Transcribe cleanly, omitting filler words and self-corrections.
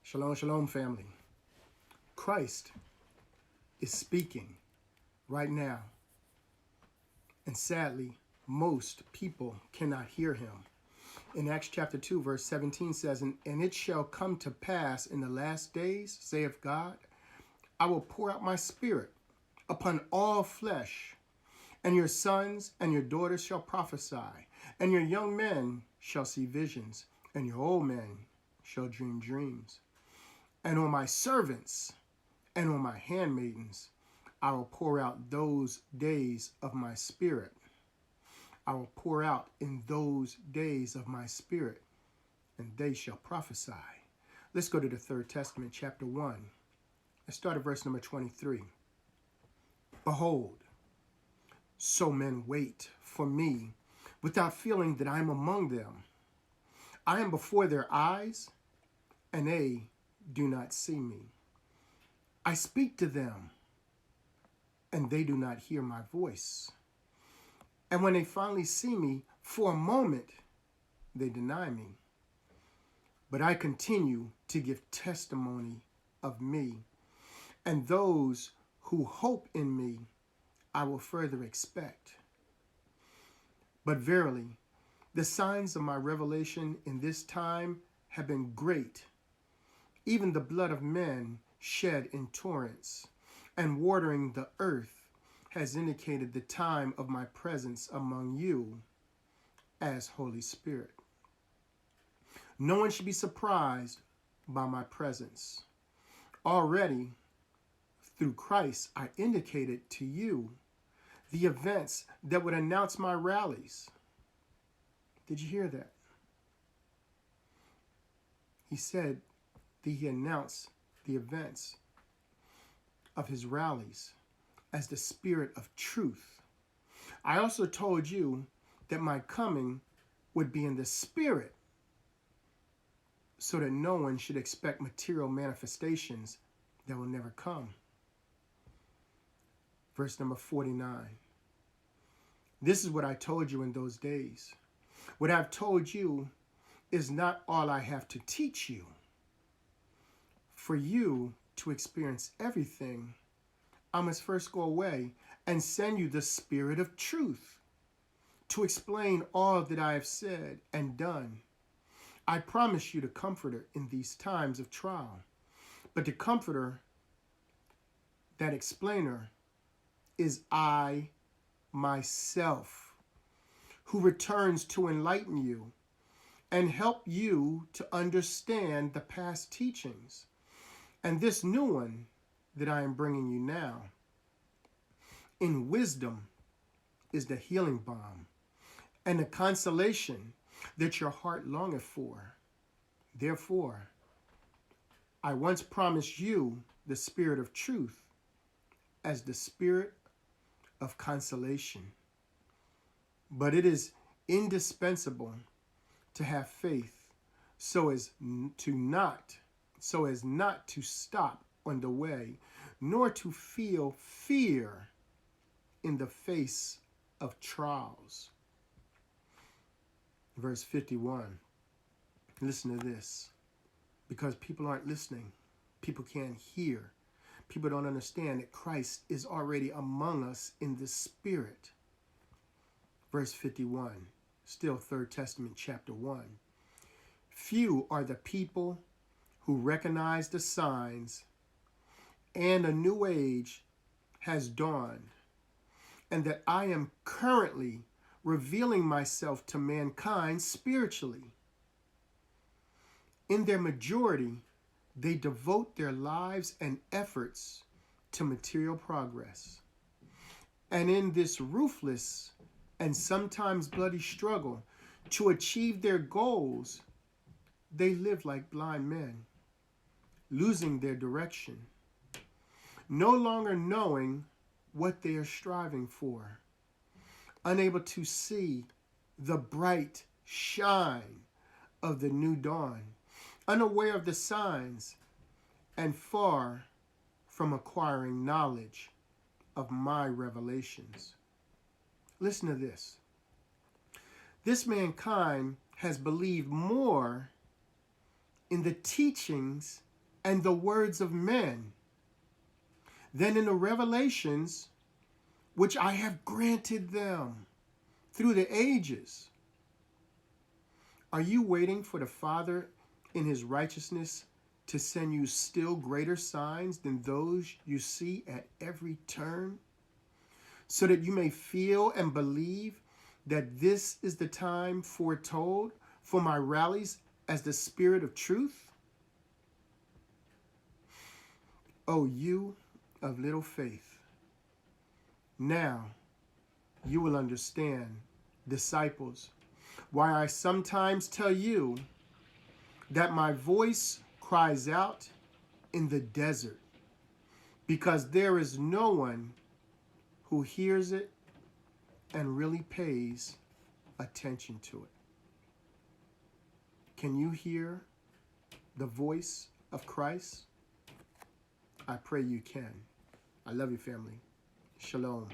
Shalom, shalom, family. Christ is speaking right now. And sadly, most people cannot hear him. In Acts chapter 2, verse 17 says, And it shall come to pass in the last days, saith God, I will pour out my spirit upon all flesh, and your sons and your daughters shall prophesy, and your young men shall see visions, and your old men shall dream dreams. And on my servants and on my handmaidens I will pour out those days of my spirit. I will pour out in those days of my spirit, and they shall prophesy. Let's go to the Third Testament, chapter 1. Let's start at verse number 23. Behold, so men wait for me without feeling that I am among them. I am before their eyes, and they do not see me. I speak to them, and they do not hear my voice. And when they finally see me, for a moment, they deny me. But I continue to give testimony of me, and those who hope in me I will further expect. But verily, the signs of my revelation in this time have been great, even the blood of men shed in torrents, and watering the earth has indicated the time of my presence among you as Holy Spirit. No one should be surprised by my presence. Already, through Christ, I indicated to you the events that would announce my rallies. Did you hear that? He said that he announced the events of his rallies as the Spirit of truth. I also told you that my coming would be in the Spirit, so that no one should expect material manifestations that will never come. Verse number 49. This is what I told you in those days. What I've told you is not all I have to teach you. For you to experience everything, I must first go away and send you the Spirit of truth to explain all that I have said and done. I promise you the Comforter in these times of trial. But the Comforter, that explainer, is I myself, who returns to enlighten you and help you to understand the past teachings. And this new one that I am bringing you now, in wisdom, is the healing balm and the consolation that your heart longeth for. Therefore, I once promised you the Spirit of truth as the Spirit of consolation. But it is indispensable to have faith so as not to stop on the way, nor to feel fear in the face of trials. Verse 51. Listen to this. Because people aren't listening. People can't hear. People don't understand that Christ is already among us in the Spirit. Verse 51. Still 3rd Testament, chapter 1. Few are the people who recognize the signs, and a new age has dawned, and that I am currently revealing myself to mankind spiritually. In their majority, they devote their lives and efforts to material progress. And in this ruthless and sometimes bloody struggle to achieve their goals, they live like blind men, losing their direction, no longer knowing what they are striving for, unable to see the bright shine of the new dawn, unaware of the signs, and far from acquiring knowledge of my revelations. Listen to this. This mankind has believed more in the teachings and the words of men than in the revelations which I have granted them through the ages. Are you waiting for the Father in his righteousness to send you still greater signs than those you see at every turn, so that you may feel and believe that this is the time foretold for my rallies as the Spirit of truth? O you of little faith, now you will understand, disciples, why I sometimes tell you that my voice cries out in the desert, because there is no one who hears it and really pays attention to it. Can you hear the voice of Christ? I pray you can. I love you, family. Shalom.